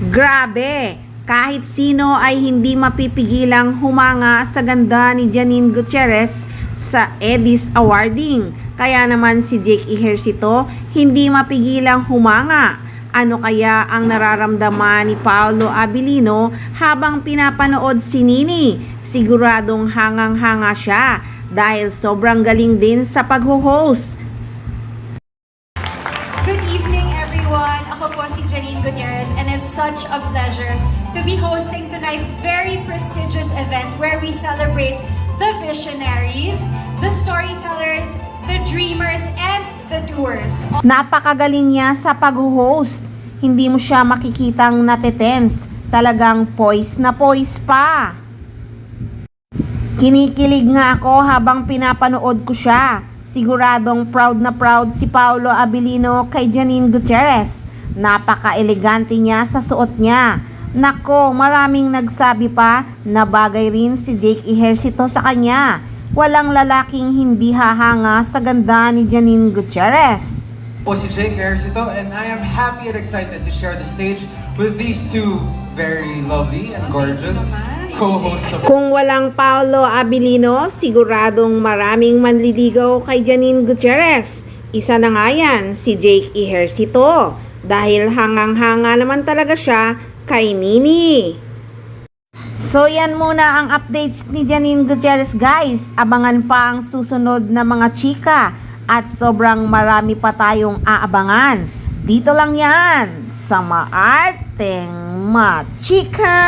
Grabe! Kahit sino ay hindi mapipigilang humanga sa ganda ni Janine Gutierrez sa Edis Awarding. Kaya naman si Jake Ejercito hindi mapigilang humanga. Ano kaya ang nararamdaman ni Paolo Abilino habang pinapanood si Nini? Siguradong hangang-hanga siya dahil sobrang galing din sa pag-host. Good evening, everyone. Ako po si Janine Gutierrez, and it's such a pleasure to be hosting tonight's very prestigious event where we celebrate the visionaries, the storytellers, the dreamers, and the doers. Napakagaling niya sa pag-host. Hindi mo siya makikitang natetense. Talagang poise na poise pa. Kinikilig nga ako habang pinapanood ko siya. Siguradong proud na proud si Paolo Abilino kay Janine Gutierrez. Napaka-elegante niya sa suot niya. Nako, maraming nagsabi pa na bagay rin si Jake Ejercito sa kanya. Walang lalaking hindi hahanga sa ganda ni Janine Gutierrez. Po si Jake Ejercito, and I am happy and excited to share the stage with these two very lovely and gorgeous co-hosts of... Kung walang Paolo Abilino, siguradong maraming manliligaw kay Janine Gutierrez. Isa na nga yan, si Jake Ejercito. Dahil hangang-hanga naman talaga siya kay Nini. So yan muna ang updates ni Janine Gutierrez, guys. Abangan pa ang susunod na mga chika at sobrang marami pa tayong aabangan. Dito lang yan sa Maarteng Machika.